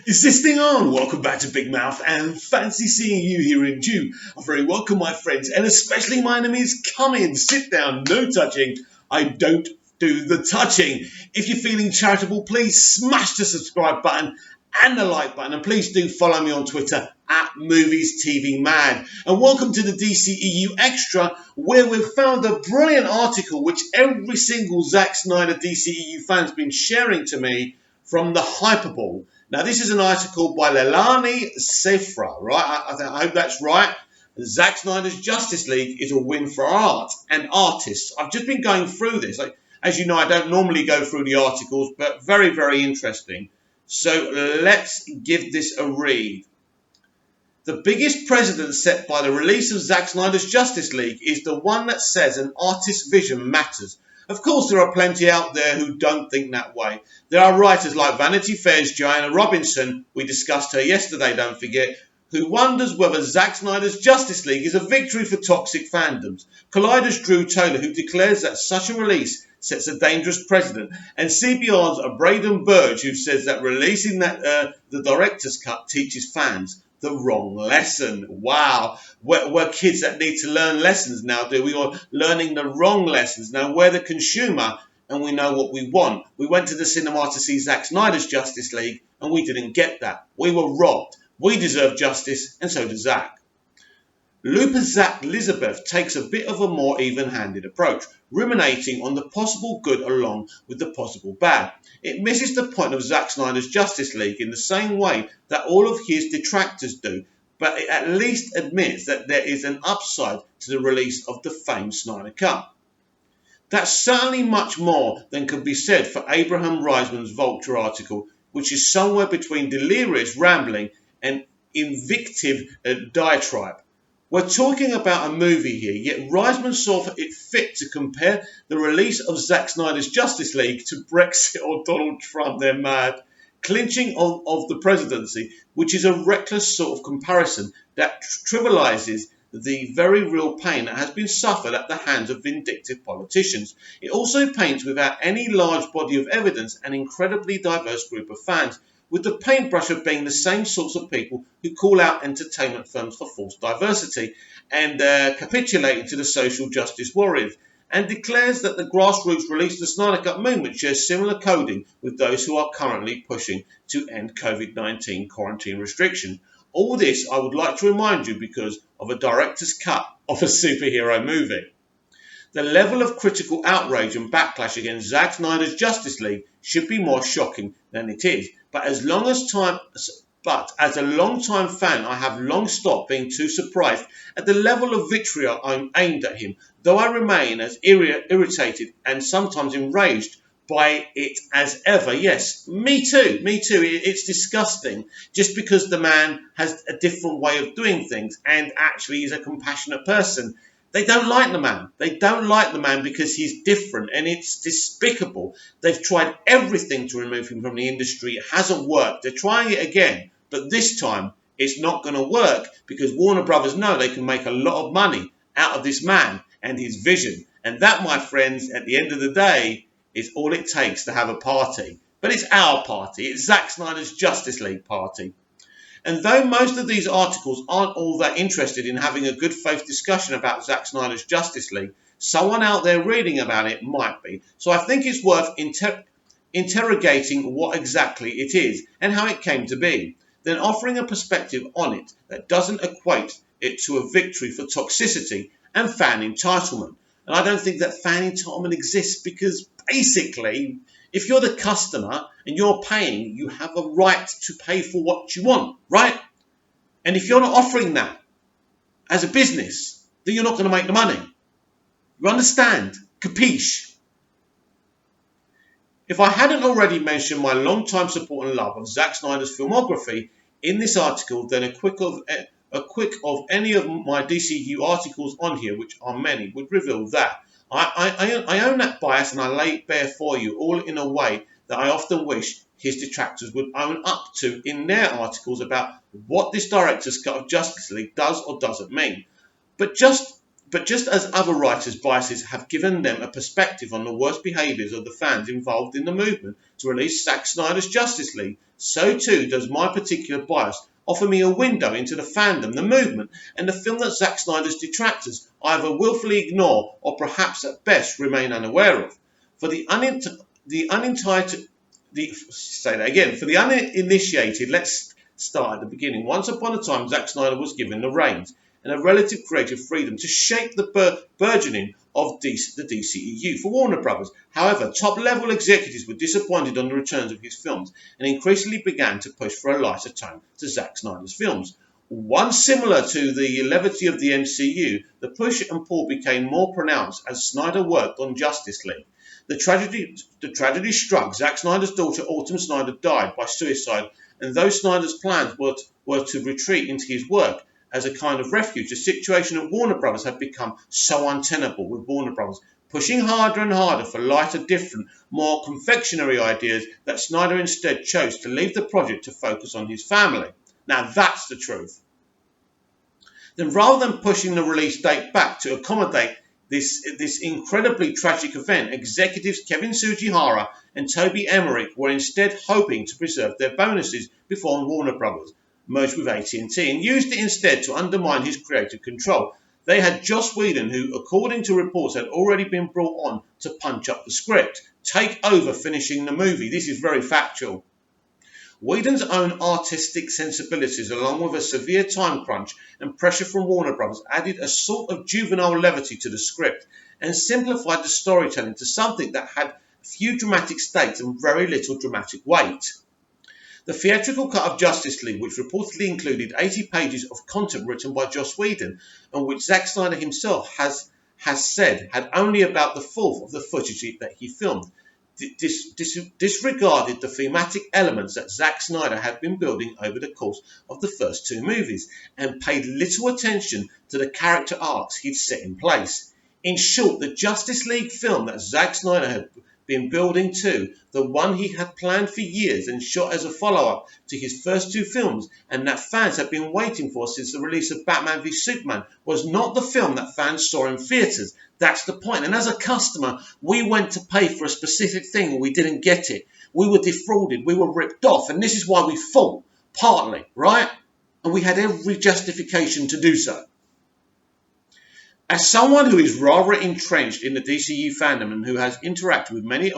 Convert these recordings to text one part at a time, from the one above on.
Is this thing on? Welcome back to Big Mouth and fancy seeing you here in June. I'm very welcome, my friends, and especially my enemies. Come in, sit down, no touching. I don't do the touching. If you're feeling charitable, please smash the subscribe button and the like button, and please do follow me on Twitter at Movies TV Mad. And welcome to the DCEU Extra, where we've found a brilliant article which every single Zack Snyder DCEU fan's been sharing to me from the Hyperball. Now, this is an article by Leilani Safra, right? I hope that's right. Zack Snyder's Justice League is a win for art and artists. I've just been going through this. As you know, I don't normally go through the articles, but very, very interesting. So let's give this a read. The biggest precedent set by the release of Zack Snyder's Justice League is the one that says an artist's vision matters. Of course, there are plenty out there who don't think that way. There are writers like Vanity Fair's Joanna Robinson, we discussed her yesterday, don't forget, who wonders whether Zack Snyder's Justice League is a victory for toxic fandoms. Collider's Drew Taylor, who declares that such a release sets a dangerous precedent, and CBR's Braden Burge, who says that releasing the director's cut teaches fans the wrong lesson. Wow, we're kids that need to learn lessons now, do we? Or learning the wrong lessons. Now, we're the consumer and we know what we want. We went to the cinema to see Zack Snyder's Justice League and we didn't get that. We were robbed. We deserve justice, and so does Zack. Looper Zack Elizabeth takes a bit of a more even-handed approach, ruminating on the possible good along with the possible bad. It misses the point of Zack Snyder's Justice League in the same way that all of his detractors do, but it at least admits that there is an upside to the release of the famed Snyder Cut. That's certainly much more than could be said for Abraham Reisman's Vulture article, which is somewhere between delirious rambling and invictive diatribe. We're talking about a movie here, yet Reisman saw it fit to compare the release of Zack Snyder's Justice League to Brexit or Donald Trump. They're mad. Clinching of the presidency, which is a reckless sort of comparison that trivializes the very real pain that has been suffered at the hands of vindictive politicians. It also paints without any large body of evidence an incredibly diverse group of fans, with the paintbrush of being the same sorts of people who call out entertainment firms for false diversity and capitulating to the social justice warriors, and declares that the grassroots release the Snyder Cut movement shares similar coding with those who are currently pushing to end COVID-19 quarantine restrictions. All this I would like to remind you because of a director's cut of a superhero movie. The level of critical outrage and backlash against Zack Snyder's Justice League should be more shocking than it is. But as a long-time fan, I have long stopped being too surprised at the level of vitriol I'm aimed at him, though I remain as irritated and sometimes enraged by it as ever. Yes, me too. It's disgusting just because the man has a different way of doing things and actually is a compassionate person. They don't like the man. They don't like the man because he's different, and it's despicable. They've tried everything to remove him from the industry. It hasn't worked. They're trying it again, but this time it's not going to work because Warner Brothers know they can make a lot of money out of this man and his vision. And that, my friends, at the end of the day, is all it takes to have a party. But it's our party. It's Zack Snyder's Justice League party. And though most of these articles aren't all that interested in having a good faith discussion about Zack Snyder's Justice League, someone out there reading about it might be. So I think it's worth interrogating what exactly it is and how it came to be, then offering a perspective on it that doesn't equate it to a victory for toxicity and fan entitlement. And I don't think that fan entitlement exists because basically, if you're the customer and you're paying, you have a right to pay for what you want, right? And if you're not offering that as a business, then you're not going to make the money. You understand? Capiche? If I hadn't already mentioned my long-time support and love of Zack Snyder's filmography in this article, then a quick of any of my DCU articles on here, which are many, would reveal that. I own that bias and I lay it bare for you, all in a way that I often wish his detractors would own up to in their articles about what this director's cut of Justice League does or doesn't mean. But just But just as other writers' biases have given them a perspective on the worst behaviours of the fans involved in the movement to release Zack Snyder's Justice League, so too does my particular bias offer me a window into the fandom, the movement, and the film that Zack Snyder's detractors either willfully ignore or perhaps at best remain unaware of. For the For the uninitiated, let's start at the beginning. Once upon a time, Zack Snyder was given the reins and a relative creative freedom to shape the burgeoning of the DCEU for Warner Brothers. However, top-level executives were disappointed on the returns of his films and increasingly began to push for a lighter tone to Zack Snyder's films. One similar to the levity of the MCU, the push and pull became more pronounced as Snyder worked on Justice League. The tragedy struck. Zack Snyder's daughter Autumn Snyder died by suicide, and though Snyder's plans were to retreat into his work as a kind of refuge, the situation at Warner Brothers had become so untenable, with Warner Brothers pushing harder and harder for lighter, different, more confectionery ideas, that Snyder instead chose to leave the project to focus on his family. Now that's the truth. Then rather than pushing the release date back to accommodate this incredibly tragic event, executives Kevin Sugihara and Toby Emmerich were instead hoping to preserve their bonuses before Warner Brothers merged with AT&T, and used it instead to undermine his creative control. They had Joss Whedon, who, according to reports, had already been brought on to punch up the script, take over finishing the movie. This is very factual. Whedon's own artistic sensibilities, along with a severe time crunch and pressure from Warner Bros., added a sort of juvenile levity to the script and simplified the storytelling to something that had few dramatic stakes and very little dramatic weight. The theatrical cut of Justice League, which reportedly included 80 pages of content written by Joss Whedon, and which Zack Snyder himself has said had only about the fourth of the footage that he filmed, disregarded the thematic elements that Zack Snyder had been building over the course of the first two movies, and paid little attention to the character arcs he'd set in place. In short, the Justice League film that Zack Snyder had been building to, the one he had planned for years and shot as a follow-up to his first two films, and that fans had been waiting for since the release of Batman v Superman, was not the film that fans saw in theatres. That's the point. And as a customer, we went to pay for a specific thing and we didn't get it. We were defrauded. We were ripped off. And this is why we fought, partly, right? And we had every justification to do so. As someone who is rather entrenched in the DCU fandom and who has interacted with many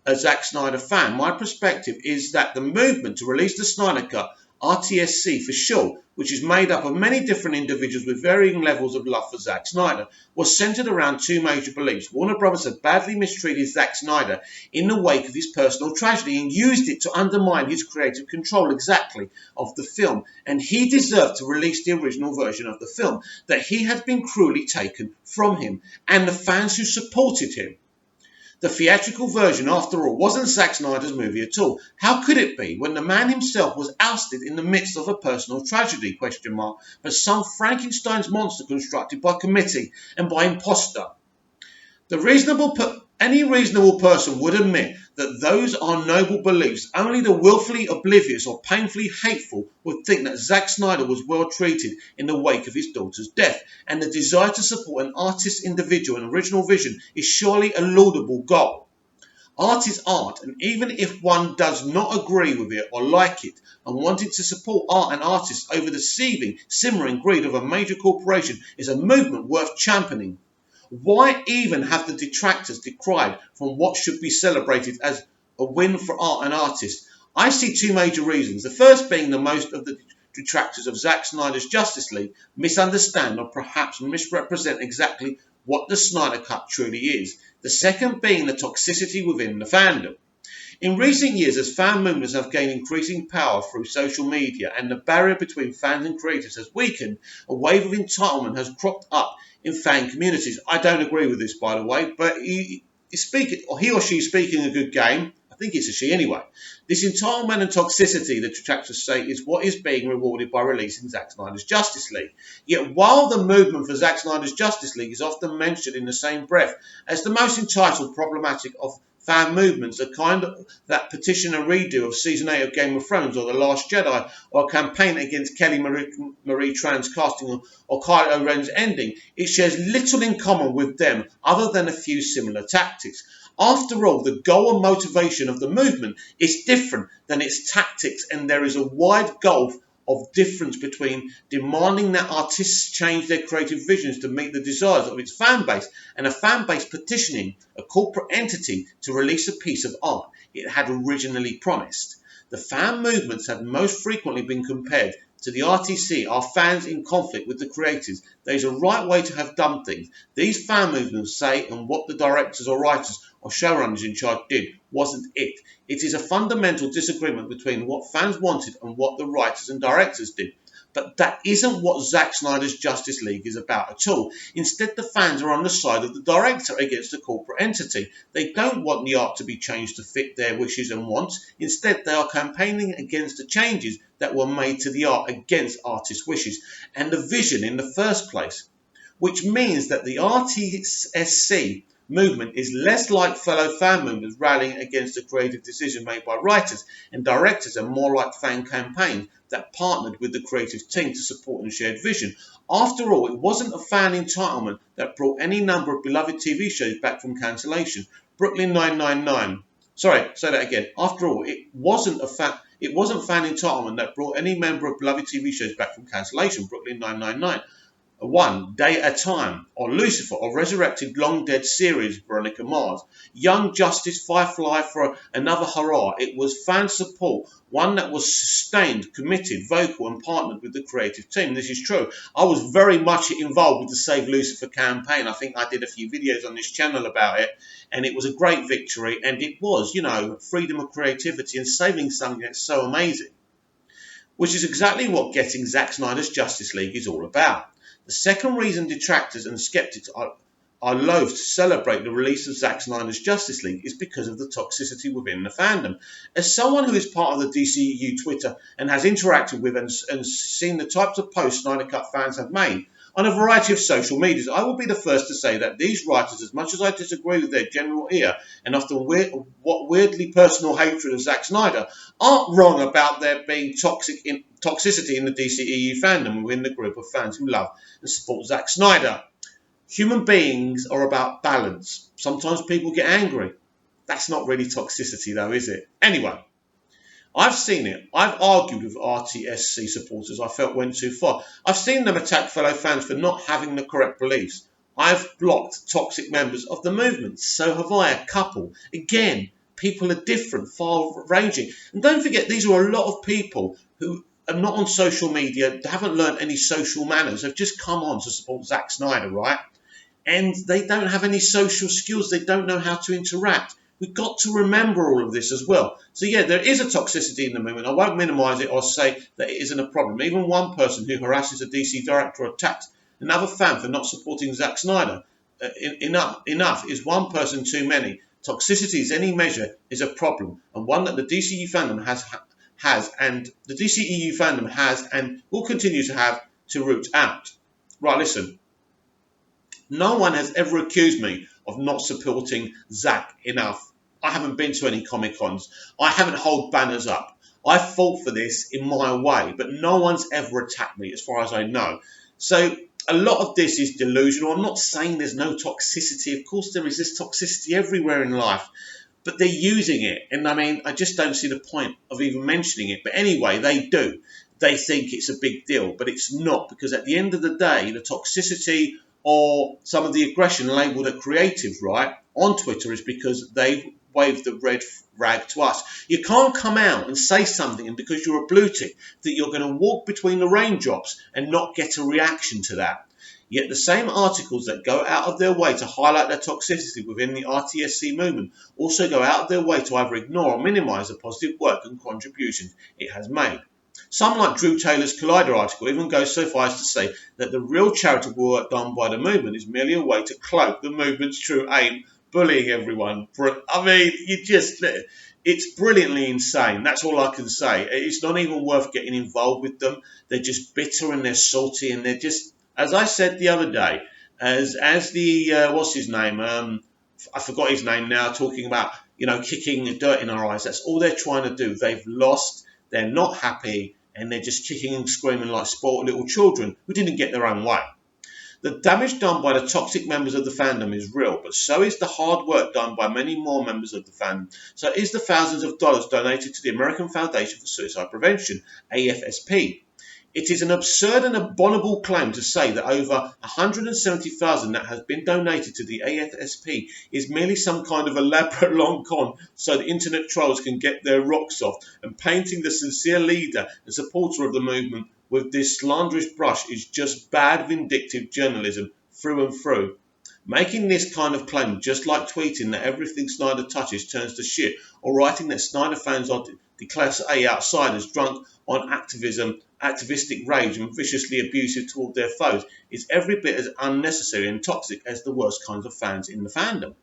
a Zack Snyder fan, my perspective is that the movement to release the Snyder Cut, RTSC for short, which is made up of many different individuals with varying levels of love for Zack Snyder, was centered around two major beliefs. Warner Brothers had badly mistreated Zack Snyder in the wake of his personal tragedy and used it to undermine his creative control exactly of the film, and he deserved to release the original version of the film that he had been cruelly taken from him and the fans who supported him. The theatrical version, after all, wasn't Zack Snyder's movie at all. How could it be when the man himself was ousted in the midst of a personal tragedy, by some Frankenstein's monster constructed by committee and by imposter? Any reasonable person would admit that those are noble beliefs. Only the willfully oblivious or painfully hateful would think that Zack Snyder was well treated in the wake of his daughter's death, and the desire to support an artist's individual and original vision is surely a laudable goal. Art is art, and even if one does not agree with it or like it, and wanting to support art and artists over the seething, simmering greed of a major corporation is a movement worth championing. Why even have the detractors decried from what should be celebrated as a win for art and artists? I see two major reasons. The first being that most of the detractors of Zack Snyder's Justice League misunderstand or perhaps misrepresent exactly what the Snyder Cut truly is. The second being the toxicity within the fandom. In recent years, as fan movements have gained increasing power through social media and the barrier between fans and creators has weakened, a wave of entitlement has cropped up in fan communities. I don't agree with this, by the way, but he or she is speaking a good game. I think it's a she anyway. This entitlement and toxicity, the detractors say, is what is being rewarded by releasing Zack Snyder's Justice League. Yet while the movement for Zack Snyder's Justice League is often mentioned in the same breath as the most entitled, problematic of fan movements, the kind of that petition a redo of season 8 of Game of Thrones or The Last Jedi, or a campaign against Kelly Marie Tran's casting, or Kylo Ren's ending, it shares little in common with them other than a few similar tactics. After all, the goal and motivation of the movement is different than its tactics, and there is a wide gulf of difference between demanding that artists change their creative visions to meet the desires of its fan base and a fan base petitioning a corporate entity to release a piece of art it had originally promised. The fan movements have most frequently been compared to the RTC are fans in conflict with the creators. There is a right way to have done things. These fan movements say, and what the directors or writers or showrunners in charge did wasn't it. It is a fundamental disagreement between what fans wanted and what the writers and directors did. But that isn't what Zack Snyder's Justice League is about at all. Instead, the fans are on the side of the director against the corporate entity. They don't want the art to be changed to fit their wishes and wants. Instead, they are campaigning against the changes that were made to the art against artists' wishes and the vision in the first place. Which means that the RTSC movement is less like fellow fan movements rallying against a creative decision made by writers and directors, and more like fan campaigns that partnered with the creative team to support and shared vision. After all, it wasn't a fan entitlement that brought any number of beloved TV shows back from cancellation. Brooklyn 999. Sorry, say that again. After all, it wasn't fan entitlement that brought any member of beloved TV shows back from cancellation. Brooklyn 999. One Day at a Time, or Lucifer, or resurrected long dead series Veronica Mars, Young Justice, Firefly for another hurrah. It was fan support, one that was sustained, committed, vocal, and partnered with the creative team. This is true. I was very much involved with the Save Lucifer campaign. I think I did a few videos on this channel about it, and it was a great victory, and it was, freedom of creativity and saving something that's so amazing, which is exactly what getting Zack Snyder's Justice League is all about. The second reason detractors and skeptics are loath to celebrate the release of Zack Snyder's Justice League is because of the toxicity within the fandom. As someone who is part of the DCEU Twitter and has interacted with and seen the types of posts Snyder Cut fans have made on a variety of social medias, I will be the first to say that these writers, as much as I disagree with their general ear and often weirdly personal hatred of Zack Snyder, aren't wrong about there being toxicity in the DCEU fandom within the group of fans who love and support Zack Snyder. Human beings are about balance. Sometimes people get angry. That's not really toxicity though, is it? Anyway, I've seen it. I've argued with RTSC supporters I felt went too far. I've seen them attack fellow fans for not having the correct beliefs. I've blocked toxic members of the movement. So have I, a couple. Again, people are different, far-ranging. And don't forget, these are a lot of people who are not on social media, haven't learned any social manners, have just come on to support Zack Snyder, right? And they don't have any social skills. They don't know how to interact. We've got to remember all of this as well. So yeah, there is a toxicity in the movement. I won't minimise it or say that it isn't a problem. Even one person who harasses a DC director or attacks another fan for not supporting Zack Snyder, enough is one person too many. Toxicity as any measure is a problem, and one that the DCEU fandom has and will continue to have to root out. Right, listen. No one has ever accused me of not supporting Zack enough. I haven't been to any Comic-Cons. I haven't held banners up. I fought for this in my way, but no one's ever attacked me as far as I know. So a lot of this is delusional. I'm not saying there's no toxicity. Of course there is this toxicity everywhere in life, but they're using it. And I mean, I just don't see the point of even mentioning it. But anyway, they do. They think it's a big deal, but it's not, because at the end of the day, the toxicity or some of the aggression labelled a creative, right, on Twitter is because they waved the red rag to us. You can't come out and say something, and because you're a blue tick, that you're going to walk between the raindrops and not get a reaction to that. Yet the same articles that go out of their way to highlight the toxicity within the RTSC movement also go out of their way to either ignore or minimise the positive work and contributions it has made. Some, like Drew Taylor's Collider article, even go so far as to say that the real charitable work done by the movement is merely a way to cloak the movement's true aim, bullying everyone. I mean, it's brilliantly insane. That's all I can say. It's not even worth getting involved with them. They're just bitter and they're salty, and they're just, as I said the other day, as the, what's his name? I forgot his name now, talking about, kicking the dirt in our eyes. That's all they're trying to do. They've lost, they're not happy, and they're just kicking and screaming like spoiled little children who didn't get their own way. The damage done by the toxic members of the fandom is real, but so is the hard work done by many more members of the fandom. So is the thousands of dollars donated to the American Foundation for Suicide Prevention, AFSP. It is an absurd and abominable claim to say that over 170,000 that has been donated to the AFSP is merely some kind of elaborate long con so the internet trolls can get their rocks off, and painting the sincere leader and supporter of the movement with this slanderous brush is just bad vindictive journalism through and through. Making this kind of claim, just like tweeting that everything Snyder touches turns to shit, or writing that Snyder fans are the class A outsiders drunk on activistic rage and viciously abusive toward their foes, is every bit as unnecessary and toxic as the worst kinds of fans in the fandom.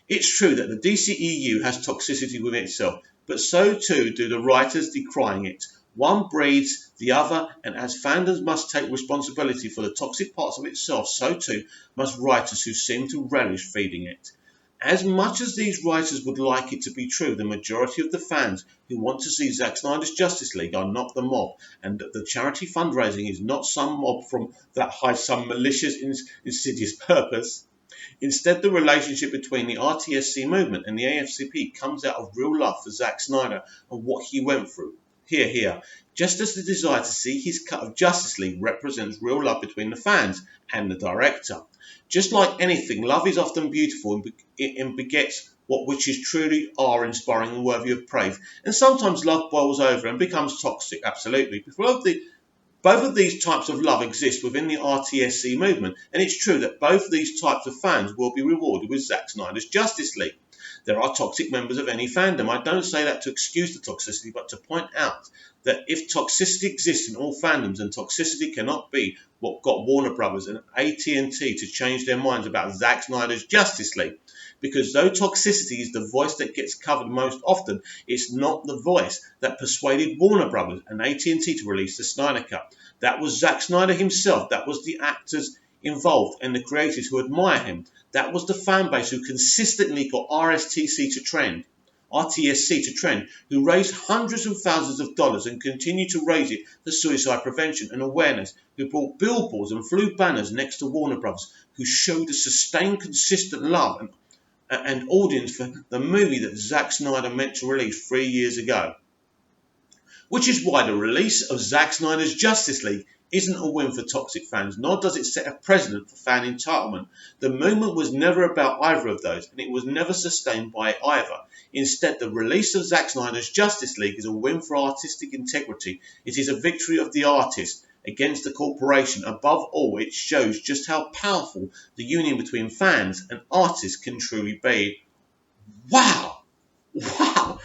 It's true that the DCEU has toxicity within itself, but so too do the writers decrying it. One breeds the other, and as fandoms must take responsibility for the toxic parts of itself, so too must writers who seem to relish feeding it. As much as these writers would like it to be true, the majority of the fans who want to see Zack Snyder's Justice League are not the mob, and that the charity fundraising is not some mob from that hides some malicious, insidious purpose. Instead, the relationship between the RTSC movement and the AFCP comes out of real love for Zack Snyder and what he went through. Here. Just as the desire to see his cut of Justice League represents real love between the fans and the director. Just like anything, love is often beautiful and begets which is truly awe-inspiring and worthy of praise. And sometimes love boils over and becomes toxic, absolutely. Both of these types of love exist within the RTSC movement, and it's true that both of these types of fans will be rewarded with Zack Snyder's Justice League. There are toxic members of any fandom. I don't say that to excuse the toxicity, but to point out that if toxicity exists in all fandoms, then toxicity cannot be what got Warner Brothers and AT&T to change their minds about Zack Snyder's Justice League. Because though toxicity is the voice that gets covered most often, it's not the voice that persuaded Warner Brothers and AT&T to release the Snyder Cut. That was Zack Snyder himself. That was the actors involved and the creators who admire him. That was the fan base who consistently got RTSC to trend, who raised hundreds of thousands of dollars and continue to raise it for suicide prevention and awareness, who brought billboards and flew banners next to Warner Brothers, who showed a sustained, consistent love and audience for the movie that Zack Snyder meant to release 3 years ago. Which is why the release of Zack Snyder's Justice League isn't a win for toxic fans, nor does it set a precedent for fan entitlement. The movement was never about either of those, and it was never sustained by either. Instead, the release of Zack Snyder's Justice League is a win for artistic integrity. It is a victory of the artist against the corporation. Above all, it shows just how powerful the union between fans and artists can truly be. Wow! That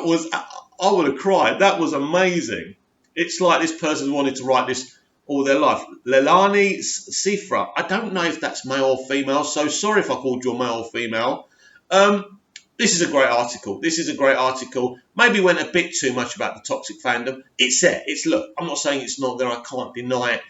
was, I would have cried. That was amazing. It's like this person wanted to write this all their life. Leilani Sifra. I don't know if that's male or female, so sorry if I called you a male or female. This is a great article. Maybe went a bit too much about the toxic fandom. It's there. Look, I'm not saying it's not there. I can't deny it.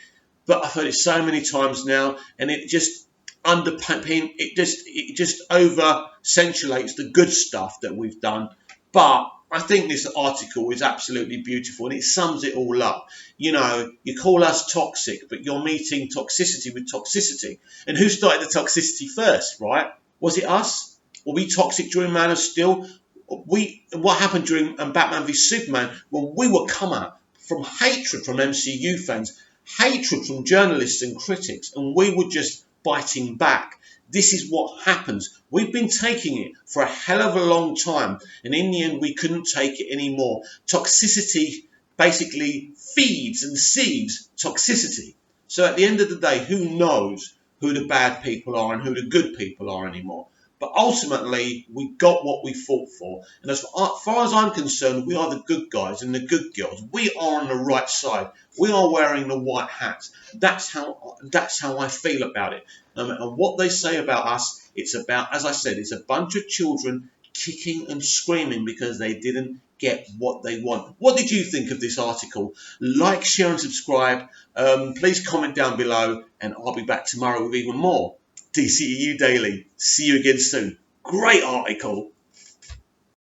But I've heard it so many times now, and it just it just over accentuates the good stuff that we've done. But I think this article is absolutely beautiful, and it sums it all up. You know, you call us toxic, but you're meeting toxicity with toxicity. And who started the toxicity first, right? Was it us? Were we toxic during Man of Steel? What happened during Batman v Superman when we were come out from hatred from MCU fans, hatred from journalists and critics, and we were just biting back. This is what happens. We've been taking it for a hell of a long time, and in the end we couldn't take it anymore. Toxicity basically feeds and seeds toxicity. So at the end of the day, who knows who the bad people are and who the good people are anymore? But ultimately, we got what we fought for. And as far as I'm concerned, we are the good guys and the good girls. We are on the right side. We are wearing the white hats. That's how I feel about it. And what they say about us, it's about, as I said, it's a bunch of children kicking and screaming because they didn't get what they want. What did you think of this article? Like, share and subscribe. Please comment down below, and I'll be back tomorrow with even more DCEU Daily. See you again soon. Great article.